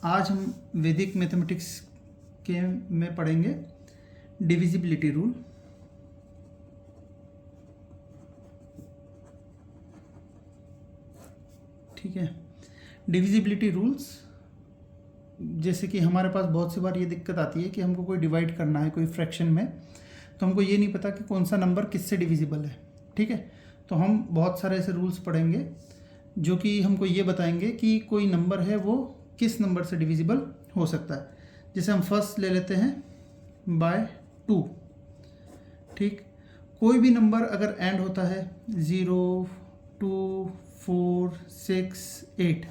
आज हम वैदिक मैथमेटिक्स के में पढ़ेंगे डिविजिबिलिटी रूल। ठीक है, डिविजिबिलिटी रूल्स, जैसे कि हमारे पास बहुत सी बार ये दिक्कत आती है कि हमको कोई डिवाइड करना है कोई फ्रैक्शन में, तो हमको ये नहीं पता कि कौन सा नंबर किससे डिविजिबल है। ठीक है, तो हम बहुत सारे ऐसे रूल्स पढ़ेंगे जो कि हमको ये बताएंगे कि कोई नंबर है वो किस नंबर से डिविजिबल हो सकता है। जैसे हम फर्स्ट ले लेते हैं बाय 2। ठीक, कोई भी नंबर अगर एंड होता है 0, 2, 4, 6, 8,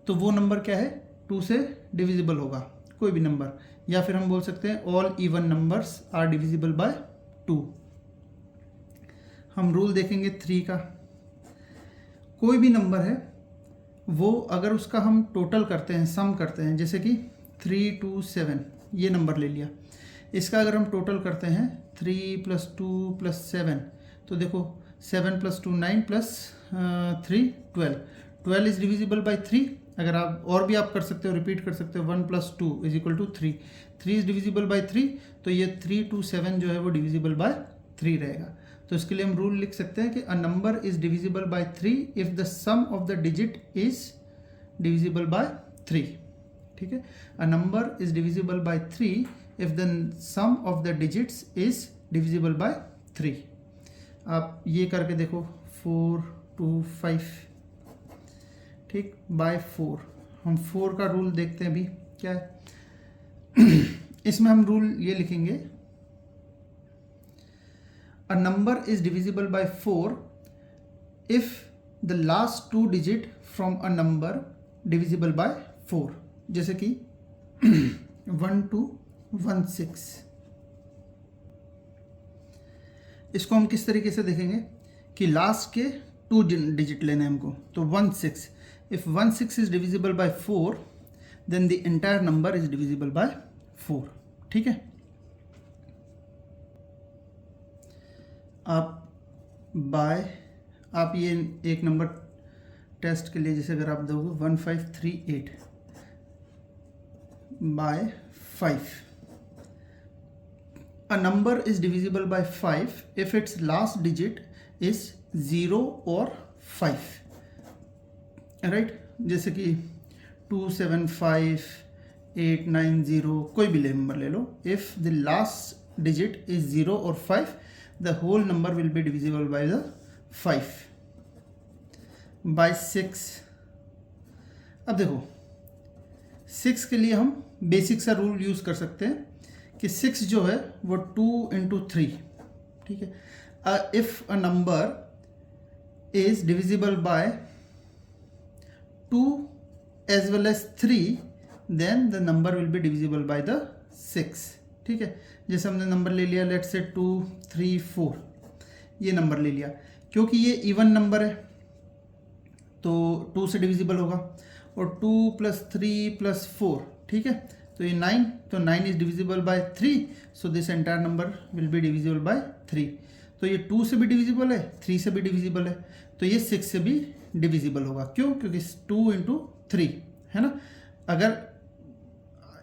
तो वो नंबर क्या है, 2 से डिविजिबल होगा कोई भी नंबर। या फिर हम बोल सकते हैं all even numbers are divisible by 2। हम रूल देखेंगे 3 का। कोई भी नंबर है वो अगर उसका हम टोटल करते हैं, सम करते हैं, जैसे कि 3, 2, 7 ये नंबर ले लिया, इसका अगर हम टोटल करते हैं 3 + 2 + 7, तो देखो 7 + 2 9 + 3 12। 12 इज डिविजिबल बाय 3। अगर आप और भी आप कर सकते हो, रिपीट कर सकते हो, 1 + 2 = 3। 3 इज डिविजिबल बाय 3, तो ये 3 to 7 जो है वो डिविजिबल बाय 3 रहेगा। तो इसके लिए हम रूल लिख सकते हैं कि a number is divisible by 3 if the sum of the digit is divisible by 3। ठीक है, a number is divisible by 3 if the sum of the digits is divisible by 3। आप ये करके देखो, 4, 2, 5। ठीक, बाय 4। हम 4 का रूल देखते हैं अभी क्या है। इसमें हम रूल ये लिखेंगे, a number is divisible by 4 if the last 2 digit from a number divisible by 4। जैसे कि 1 to 16। इसको हम किस तरीके से देखेंगे कि लास्ट के 2 डिजिट लेने हमको, तो 16। if 16 is divisible by 4 then the entire number is divisible by 4। ठीक है, आप ये एक नंबर टेस्ट के लिए, जैसे अगर आप दोगे 1538 by 5। A number is divisible by 5 if its last digit is 0 और 5। राइट, जैसे कि 275 890 कोई भी नंबर ले लो, if the last digit is 0 और 5 the whole number will be divisible by the 5 by 6। अब देखो 6 के लिए हम बेसिक सा रूल यूज कर सकते हैं कि 6 जो है वो 2 × 3। ठीक है, if a number is divisible by 2 as well as 3 then the number will be divisible by the 6। ठीक है, जैसे हमने नंबर ले लिया, लेट्स से 2, 3, 4 ये नंबर ले लिया, क्योंकि ये इवन नंबर है तो 2 से डिविजिबल होगा, और 2 + 3 + 4, ठीक है, तो ये 9, तो 9 is divisible by 3, so this entire number will be divisible by 3। तो ये 2 से भी डिविजिबल है, 3 से भी डिविजिबल है, तो ये 6 से भी डिविजिबल होगा। क्यों? क्योंकि 2 × 3 है ना। अगर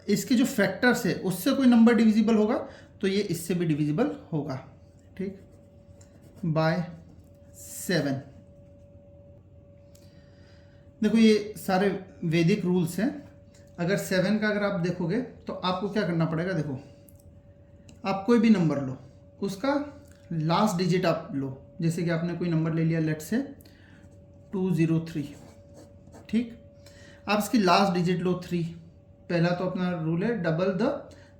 इसके जो फैक्टर्स है उससे कोई नंबर डिविजिबल होगा तो ये इससे भी डिविजिबल होगा। ठीक, बाय 7। देखो ये सारे वैदिक रूल्स हैं। अगर 7 का अगर आप देखोगे तो आपको क्या करना पड़ेगा, देखो आप कोई भी नंबर लो, उसका लास्ट डिजिट आप लो, जैसे कि आपने कोई नंबर ले लिया, लेट्स से 203। ठीक, आप इसकी लास्ट डिजिट लो 3। पहला तो अपना रूल है डबल द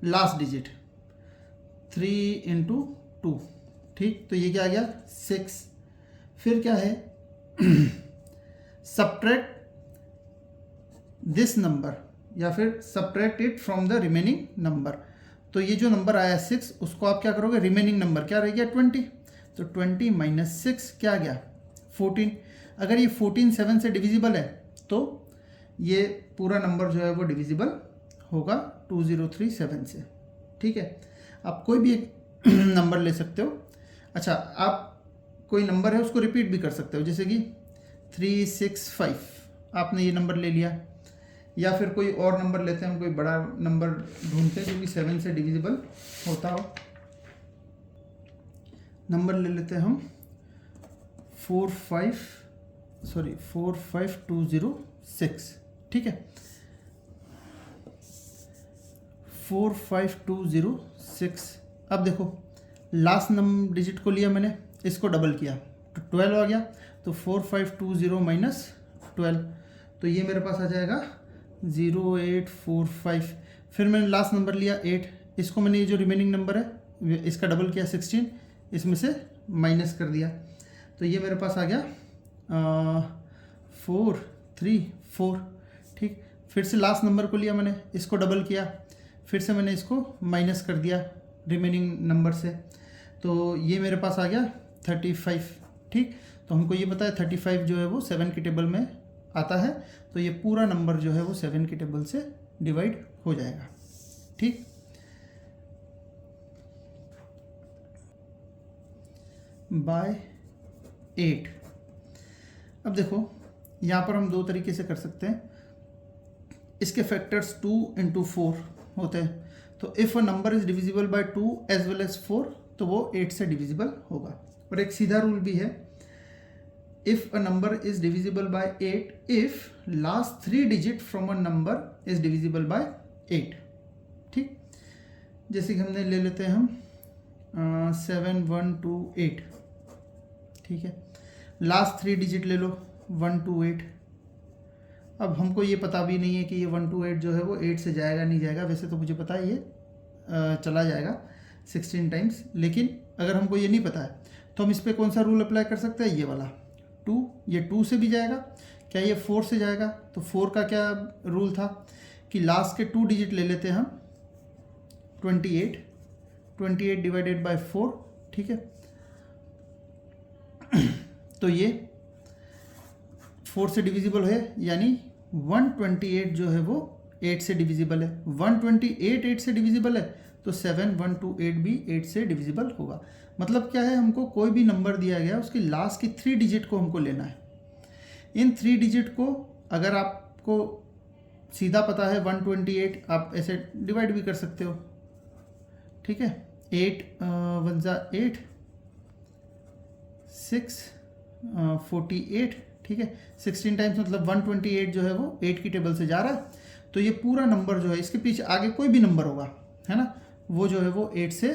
लास्ट डिजिट, 3 × 2। ठीक, तो ये क्या आ गया 6। फिर क्या है, सब्ट्रैक्ट दिस नंबर या फिर subtract it from the remaining number. तो ये जो नंबर आया 6, उसको आप क्या करोगे, रिमेनिंग नंबर क्या रह गया 20, तो 20 - 6 क्या आ गया 14। अगर ये 14 7 से डिविजिबल है तो ये पूरा नंबर जो है वो डिविजिबल होगा 2037 से। ठीक है, आप कोई भी एक नंबर ले सकते हो। अच्छा, आप कोई नंबर है उसको रिपीट भी कर सकते हो, जैसे कि 365 आपने ये नंबर ले लिया, या फिर कोई और नंबर लेते हैं, हम कोई बड़ा नंबर ढूंढते हैं जो कि 7 से डिविजिबल होता हो। नंबर ले लेते हैं हम 45206, ठीक है। 45206। अब देखो लास्ट नंबर डिजिट को लिया मैंने, इसको डबल किया तो 12 आ गया, तो 4520 माइनस 12, तो ये मेरे पास आ जाएगा 0845। फिर मैंने लास्ट नंबर लिया 8, इसको मैंने ये जो रिमेनिंग नंबर है इसका डबल किया 16, इसमें से माइनस कर दिया, तो ये मेरे पास आ गया 434, ठीक। फिर से लास्ट नंबर को लिया मैंने, इसको डबल किया, फिर से मैंने इसको माइनस कर दिया रिमेनिंग नंबर से, तो ये मेरे पास आ गया 35, ठीक। तो हमको ये पता है 35 जो है वो 7 की टेबल में आता है, तो ये पूरा नंबर जो है वो 7 की टेबल से डिवाइड हो जाएगा, ठीक। बाय 8। अब देखो यहाँ पर हम दो तरीके से कर सकते हैं, इसके फैक्टर्स 2 into 4 होते हैं, तो if a number is divisible by 2 as well as 4 तो वो 8 से डिविजिबल होगा। और एक सीधा रूल भी है, if a number is divisible bye 8 if last 3 digit from a number is divisible bye 8, ठीक। जैसे कि हमने ले लेते हैं हम 7128, ठीक है। लास्ट 3 डिजिट ले लो 128। अब हमको ये पता भी नहीं है कि ये 128 जो है वो 8 से जाएगा नहीं जाएगा, वैसे तो मुझे पता है ये चला जाएगा 16 टाइम्स, लेकिन अगर हमको ये नहीं पता है तो हम इस पर कौन सा रूल अप्लाई कर सकते हैं, ये वाला 2, ये 2 से भी जाएगा, क्या ये 4 से जाएगा, तो 4 का क्या रूल था कि लास्ट के 2 डिजिट ले लेते हैं हम 28 डिवाइडेड बाय 4, ठीक है। तो ये 4 से डिविजिबल है, यानी 128 जो है वो 8 से डिविजिबल है, 128 8 से डिविजिबल है, तो 7128 भी 8 से डिविजिबल होगा। मतलब क्या है, हमको कोई भी नंबर दिया गया उसकी लास्ट की 3 डिजिट को हमको लेना है। इन 3 डिजिट को अगर आपको सीधा पता है 128, आप ऐसे डिवाइड भी कर सकते हो, ठीक है। 8 1 8, 6 48, ठीक है। 16 टाइम्स मतलब 128 जो है वो 8 की टेबल से जा रहा है, तो ये पूरा नंबर जो है इसके पीछे आगे कोई भी नंबर होगा, है ना, वो जो है वो 8 से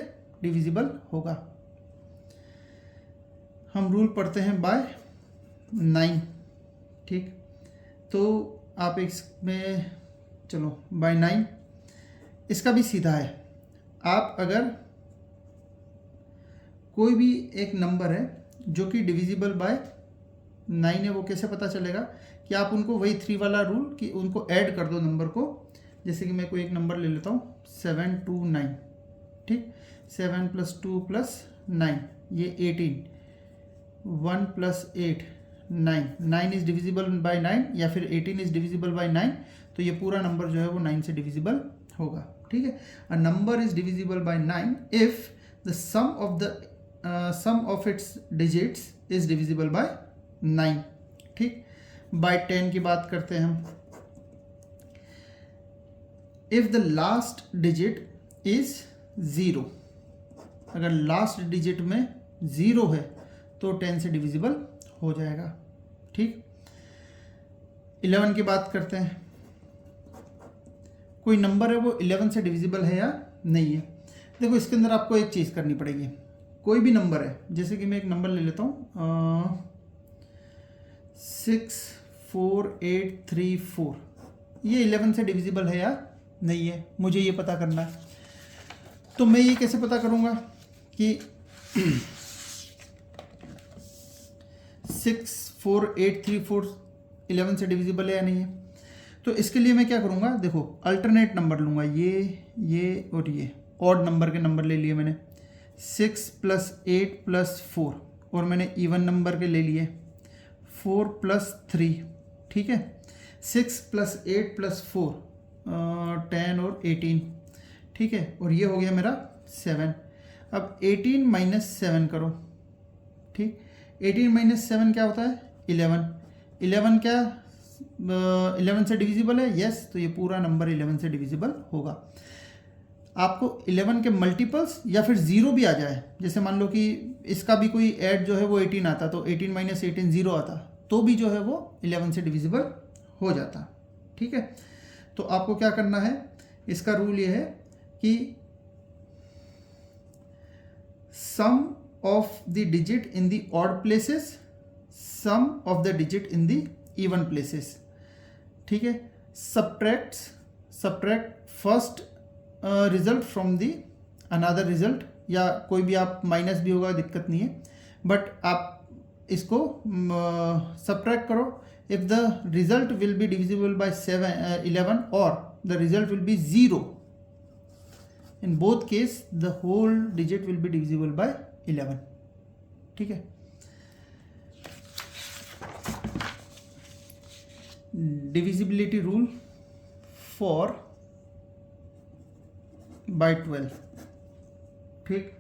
डिविजिबल होगा। हम रूल पढ़ते हैं बाय 9, ठीक। तो आप इसमें चलो बाय 9, इसका भी सीधा है। आप अगर कोई भी एक नंबर है जो कि डिविजिबल बाय 9 है, वो कैसे पता चलेगा कि आप उनको वही 3 वाला रूल कि उनको ऐड कर दो नंबर को। जैसे कि मैं कोई एक नंबर ले लेता हूँ 729, ठीक। 7 + 2 + 9 ये 18, 1 + 8 9, 9 इज डिविजिबल बाय 9 या फिर 18 इज डिविजिबल बाय 9, तो ये पूरा नंबर जो है वो 9 से डिविजिबल होगा, ठीक है। A number is divisible by 9 if the sum of its digits is divisible by 9, ठीक। बाय 10 की बात करते हैं हम, if the last digit is 0, अगर लास्ट डिजिट में 0 है तो 10 से डिविजिबल हो जाएगा, ठीक। 11 की बात करते हैं, कोई नंबर है वो 11 से डिविजिबल है या नहीं है। देखो इसके अंदर आपको एक चीज़ करनी पड़ेगी, कोई भी नंबर है, जैसे कि मैं एक नंबर ले लेता हूँ 64834, ये 11 से डिविजिबल है या नहीं है, मुझे ये पता करना है। तो मैं ये कैसे पता करूँगा कि 64834 11 से डिविजिबल है या नहीं है। तो इसके लिए मैं क्या करूँगा, देखो अल्टरनेट नंबर लूँगा, ये और ये ऑड नंबर के नंबर ले लिए मैंने, 6 + 8 + 4, और मैंने इवन नंबर के ले लिए 4 + 3, ठीक है। 6 + 8 + 4 10 और 18, ठीक है, और ये हो गया मेरा 7। अब 18 - 7 करो, ठीक। 18 - 7 क्या होता है 11, 11 क्या 11 से डिविजिबल है, यस, तो ये पूरा नंबर 11 से डिविजिबल होगा। आपको 11 के मल्टीपल्स या फिर 0 भी आ जाए, जैसे मान लो कि इसका भी कोई ऐड जो है वो 18 आता, तो 18 माइनस 18 0 आता, तो भी जो है वो 11 से डिविजिबल हो जाता। ठीक है, तो आपको क्या करना है, इसका रूल ये है कि sum of the digit in the odd places, sum of the digit in the even places. ठीक है, subtract first result from the another result, या कोई भी आप माइनस भी होगा दिक्कत नहीं है, बट आप इसको सब्ट्रैक्ट करो if the result will be divisible by 11 और the result will be 0। In both case the whole digit will be divisible by 11। ठीक है, डिविजिबिलिटी रूल फॉर by 12। ठीक,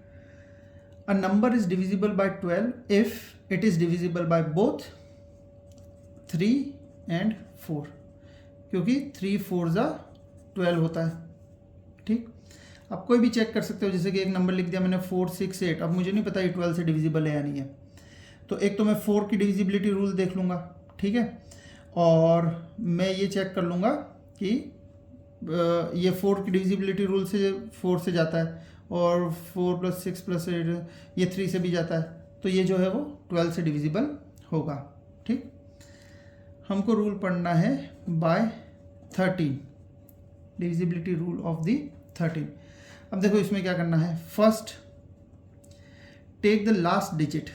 a number is divisible by 12 if it is divisible by both 3 and 4, क्योंकि 3 4 जा 12 होता है। ठीक, आप कोई भी चेक कर सकते हो, जैसे कि एक नंबर लिख दिया मैंने 4 6 8, अब मुझे नहीं पता ये 12 से डिविजिबल है या नहीं है, तो एक तो मैं 4 की डिविजिबिलिटी रूल देख लूँगा। ठीक है, और मैं ये चेक कर लूँगा कि ये 4 की डिविजिबिलिटी रूल से 4 से जाता है, और 4 + 6 + 8 ये 3 से भी जाता है, तो ये जो है वो 12 से डिविजिबल होगा। ठीक, हमको रूल पढ़ना है by 13, divisibility rule of the 13। अब देखो इसमें क्या करना है, first take the last digit.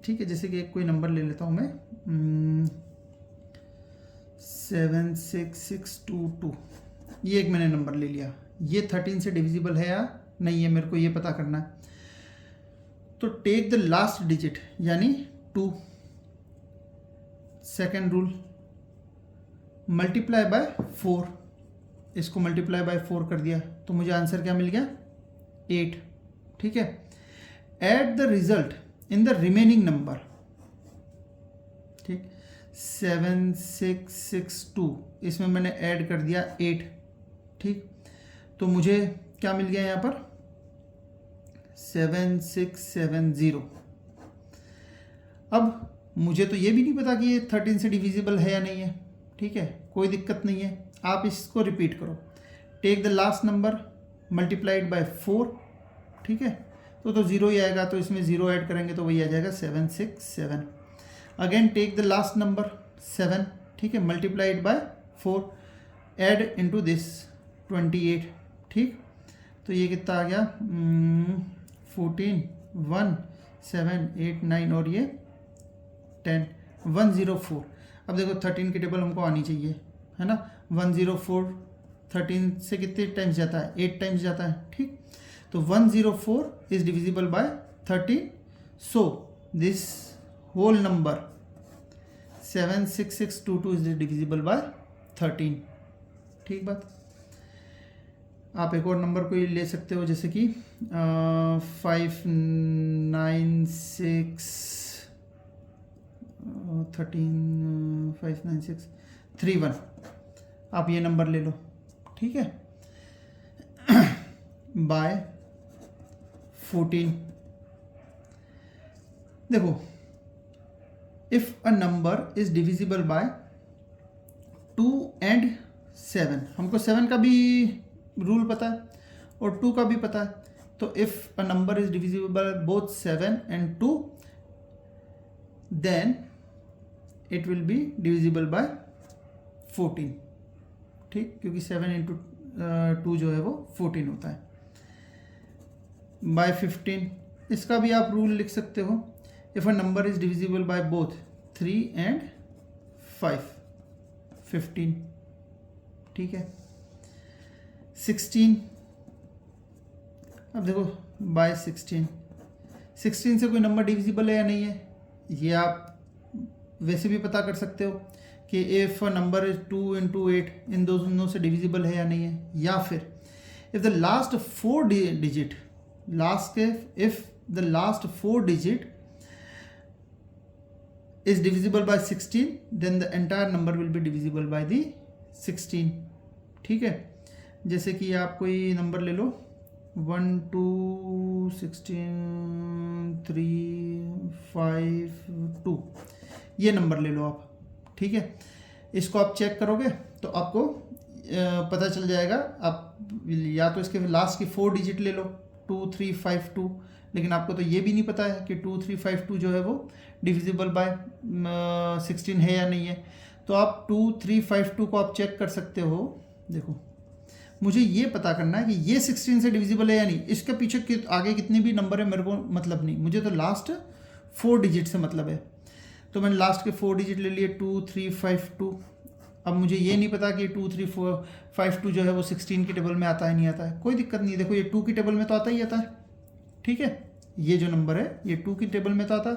ठीक है, जैसे कि एक कोई नंबर ले लेता हूँ मैं 76622, ये एक मैंने नंबर ले लिया, ये 13 से डिविजिबल है या नहीं है मेरे को ये पता करना है। तो टेक द लास्ट डिजिट यानी 2, सेकेंड रूल मल्टीप्लाई बाय 4, इसको मल्टीप्लाई बाय 4 कर दिया तो मुझे आंसर क्या मिल गया 8। ठीक है, add the result in the remaining number. ठीक, 7662 इसमें मैंने ऐड कर दिया 8। ठीक, तो मुझे क्या मिल गया यहाँ पर 7670। अब मुझे तो ये भी नहीं पता कि ये 13 से डिविजिबल है या नहीं है। ठीक है, कोई दिक्कत नहीं है, आप इसको रिपीट करो, take the last number multiplied by 4। ठीक है, तो 0 ही आएगा, तो इसमें 0 ऐड करेंगे तो वही आ जाएगा 767। Again take the last number 7, ठीक है, multiplied by 4, add into this 28। ठीक, तो ये कितना आ गया 14 1 7 8 9 और ये 10 104। अब देखो 13 की टेबल हमको आनी चाहिए, है ना। 104 13 से कितने टाइम्स जाता है 8 टाइम्स जाता है। ठीक, तो 104 is divisible by 13, so this whole number 76622 is divisible by 13। ठीक बात। आप एक और नंबर कोई ले सकते हो, जैसे कि 59631। आप ये नंबर ले लो, ठीक है, बाय 14। देखो, if a number is divisible by 2 and 7, हमको 7 का भी रूल पता है और 2 का भी पता है, तो if a number is divisible by both 7 and 2 then it will be divisible by 14। ठीक, क्योंकि 7 into 2 जो है वो 14 होता है। बाय 15, इसका भी आप रूल लिख सकते हो, if a number is divisible by both 3 and 5 15। ठीक है, 16, अब देखो बाय 16 से कोई नंबर डिविजिबल है या नहीं है, ये आप वैसे भी पता कर सकते हो कि if a number is 2 into 8, इन दोनों से डिविजिबल है या नहीं है, या फिर if the last 4 digit if the last 4 digit is divisible by 16, then the entire number will be divisible by the 16. ठीक है, जैसे कि आप कोई नंबर ले लो 1 2 16 3 5 2, ये नंबर ले लो आप. ठीक है, इसको आप चेक करोगे तो आपको पता चल जाएगा. आप या तो इसके लास्ट की 4 डिजिट ले लो 2 3 5 2, लेकिन आपको तो ये भी नहीं पता है कि 2 3 5 2 जो है वो डिविजिबल बाय 16 है या नहीं है. तो आप 2 3 5 2 को आप चेक कर सकते हो. देखो, मुझे ये पता करना है कि ये 16 से डिविजिबल है या नहीं. इसके पीछे आगे कितने भी नंबर है मेरे को मतलब नहीं, मुझे तो लास्ट 4 डिजिट से मतलब है. तो मैंने लास्ट के 4 डिजिट ले लिए 2 3 5 2. अब मुझे ये नहीं पता कि 2 3 4 5 2 जो है वो 16 की टेबल में आता है नहीं आता है. कोई दिक्कत नहीं, देखो ये 2 की टेबल में तो आता ही आता है. ठीक है, ये जो नंबर है ये 2 की टेबल में तो आता है.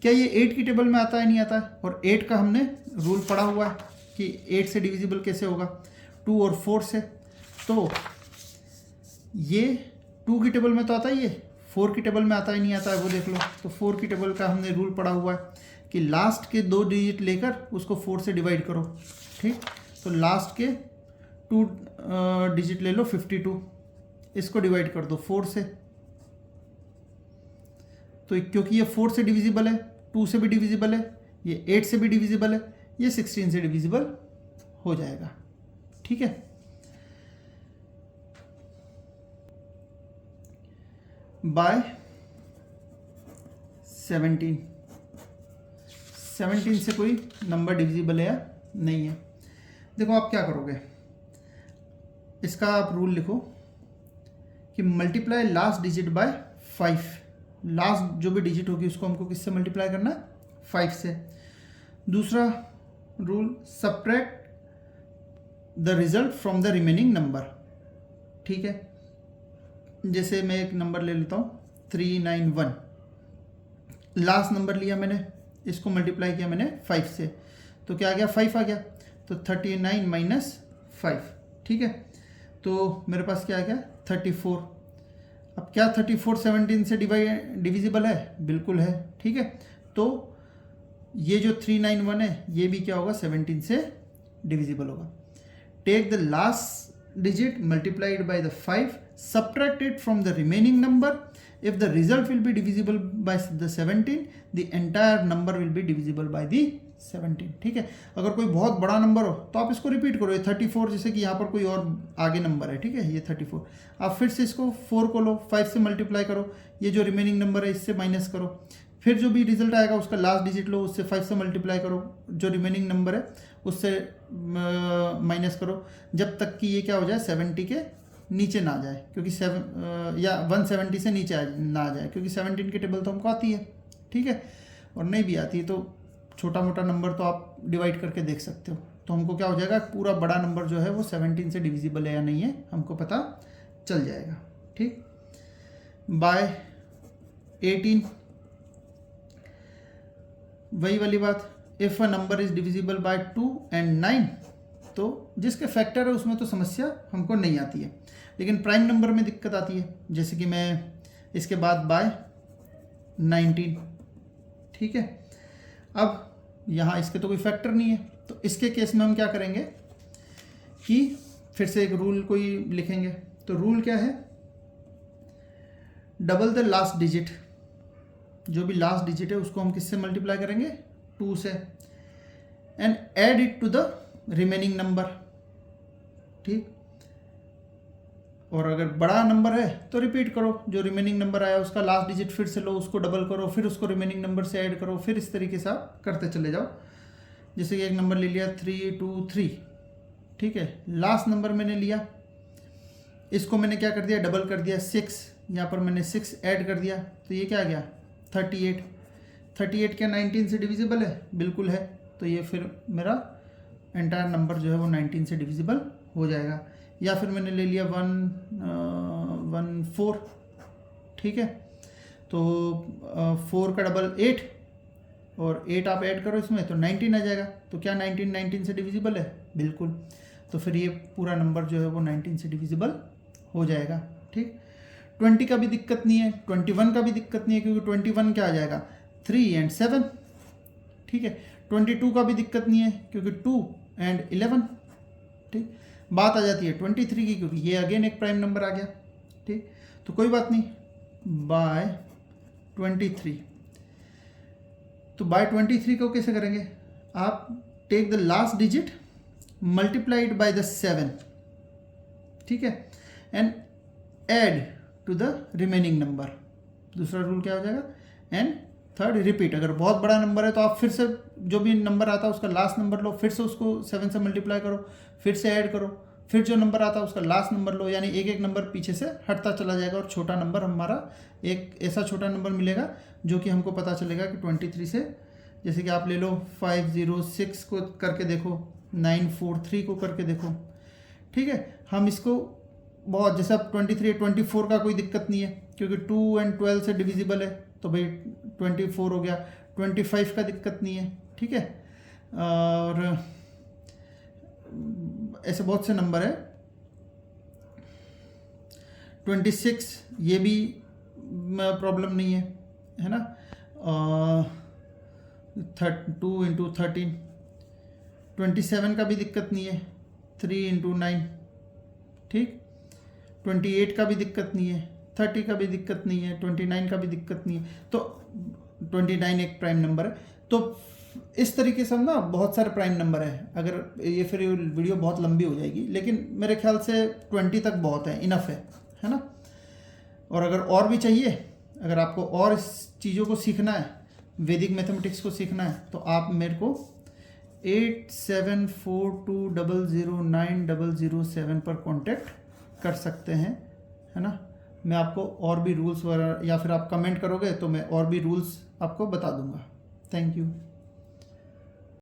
क्या ये 8 की टेबल में आता है नहीं आता है? और 8 का हमने रूल पढ़ा हुआ है कि 8 से डिविजिबल कैसे होगा, 2 और 4 से. तो ये 2 की टेबल में तो आता ही है, 4 की टेबल में आता ही नहीं आता है वो देख लो. तो 4 की टेबल का हमने रूल पढ़ा हुआ है कि लास्ट के 2 डिजिट लेकर उसको 4 से डिवाइड करो. ठीक, तो लास्ट के 2 डिजिट ले लो 52, इसको डिवाइड कर दो 4 से. तो क्योंकि ये 4 से डिविजिबल है, 2 से भी डिविजिबल है, ये 8 से भी डिविजिबल है, ये 16 से डिविजिबल हो जाएगा. ठीक है, बाय 17. 17 से कोई नंबर डिविजिबल है या नहीं है. देखो आप क्या करोगे, इसका आप रूल लिखो कि multiply last digit bye 5. Last जो भी डिजिट होगी उसको हमको किससे मल्टीप्लाई करना है, 5 से. दूसरा rule, subtract the result from the remaining number. ठीक है, जैसे मैं एक नंबर ले लेता हूँ 391, लास्ट नंबर लिया मैंने, इसको मल्टीप्लाई किया मैंने 5 से, तो क्या आ गया, 5 आ गया. तो 39 माइनस 5. ठीक है, तो मेरे पास क्या आ गया, 34. अब क्या 34 17 से डिविजिबल है, बिल्कुल है. ठीक है, तो ये जो 391 है ये भी क्या होगा, 17 से डिविजिबल होगा. Take the last digit multiplied by the 5, subtract it from the remaining number. If the result will be divisible by the 17, the entire number will be divisible by the 17. ठीक है, अगर कोई बहुत बड़ा नंबर हो तो आप इसको रिपीट करो. ये 34, जैसे कि यहाँ पर कोई और आगे नंबर है, ठीक है, ये 34, आप फिर से इसको 4 को लो, 5 से मल्टीप्लाई करो, ये जो रिमेनिंग नंबर है इससे माइनस करो, फिर जो भी रिजल्ट आएगा उसका लास्ट डिजिट लो, उससे 5 से मल्टीप्लाई करो, जो रिमेनिंग नंबर है उससे माइनस करो, जब तक कि ये क्या हो जाए, 70 के नीचे ना आ जाए, क्योंकि 170 से नीचे ना आ जाए, क्योंकि 17 की टेबल तो हमको आती है. ठीक है, और नहीं भी आती है तो छोटा मोटा नंबर तो आप डिवाइड करके देख सकते हो. तो हमको क्या हो जाएगा, पूरा बड़ा नंबर जो है वो 17 से डिविजिबल है या नहीं है हमको पता चल जाएगा. ठीक, बाय 18, वही वाली बात, if a number is divisible by 2 and 9, तो जिसके फैक्टर है उसमें तो समस्या हमको नहीं आती है, लेकिन प्राइम नंबर में दिक्कत आती है. जैसे कि मैं इसके बाद बाय 19. ठीक है, अब यहाँ इसके तो कोई फैक्टर नहीं है, तो इसके केस में हम क्या करेंगे कि फिर से एक रूल कोई लिखेंगे. तो रूल क्या है, डबल द लास्ट डिजिट, जो भी लास्ट डिजिट है उसको हम किससे मल्टीप्लाई करेंगे, 2 से, and add it to the remaining number. ठीक, और अगर बड़ा नंबर है तो रिपीट करो, जो रिमेनिंग नंबर आया उसका लास्ट डिजिट फिर से लो, उसको डबल करो, फिर उसको रिमेनिंग नंबर से ऐड करो, फिर इस तरीके से आप करते चले जाओ. जैसे कि एक नंबर ले लिया 323. ठीक है, लास्ट नंबर मैंने लिया, इसको मैंने क्या कर दिया, डबल कर दिया 6, यहाँ पर मैंने 6 ऐड कर दिया, तो ये क्या आ गया 38. 38 क्या 19 से डिविजिबल है, बिल्कुल है. तो ये फिर मेरा एंटायर नंबर जो है वो 19 से डिविजिबल हो जाएगा. या फिर मैंने ले लिया 114. ठीक है, तो 4 का डबल 8, और 8 आप ऐड करो इसमें तो 19 आ जाएगा. तो क्या 19 से डिविजिबल है, बिल्कुल. तो फिर ये पूरा नंबर जो है वो 19 से डिविजिबल हो जाएगा. ठीक, 20 का भी दिक्कत नहीं है, 21 का भी दिक्कत नहीं है, क्योंकि 21 क्या आ जाएगा, 3 and 7. ठीक है। 22 का भी दिक्कत नहीं है क्योंकि 2 एंड 11, ठीक। बात आ जाती है 23 की, क्योंकि ये अगेन एक प्राइम नंबर आ गया, ठीक। तो कोई बात नहीं, बाय 23। तो बाय 23 को कैसे करेंगे, आप take the last digit multiplied by the 7, ठीक है, and add to the remaining number. दूसरा रूल क्या हो जाएगा, एंड थर्ड रिपीट। अगर बहुत बड़ा नंबर है तो आप फिर से जो भी नंबर आता है उसका लास्ट नंबर लो, फिर से उसको 7 से मल्टीप्लाई करो, फिर से ऐड करो, फिर जो नंबर आता है उसका लास्ट नंबर लो, यानी एक एक नंबर पीछे से हटता चला जाएगा और छोटा नंबर हमारा एक ऐसा छोटा नंबर मिलेगा जो कि हमको पता चलेगा कि 23 से, जैसे कि आप ले लो 506 को करके देखो, 943 को करके देखो, ठीक है। हम इसको बहुत, जैसे अब 23 24 का कोई दिक्कत नहीं है क्योंकि 2 एंड 12 से डिविजिबल है, तो भाई 24 हो गया। 25 का दिक्कत नहीं है, ठीक है। और ऐसे बहुत से नंबर है। 26 ये भी प्रॉब्लम नहीं है ना। 2 इंटू 13, 27 का भी दिक्कत नहीं है, 3 इंटू 9, ठीक। 28 का भी दिक्कत नहीं है, 30 का भी दिक्कत नहीं है, 29 का भी दिक्कत नहीं है। तो 29 एक प्राइम नंबर है। तो इस तरीके से ना बहुत सारे प्राइम नंबर है। अगर ये फिर वीडियो बहुत लंबी हो जाएगी, लेकिन मेरे ख्याल से 20 तक बहुत है, इनफ है ना। और अगर और भी चाहिए, अगर आपको और इस चीज़ों को सीखना है, वैदिक मैथमेटिक्स को सीखना है, तो आप मेरे को 8742009007 पर कांटेक्ट कर सकते हैं, है ना। मैं आपको और भी रूल्स वगैरह, या फिर आप कमेंट करोगे तो मैं और भी रूल्स आपको बता दूंगा। Thank you.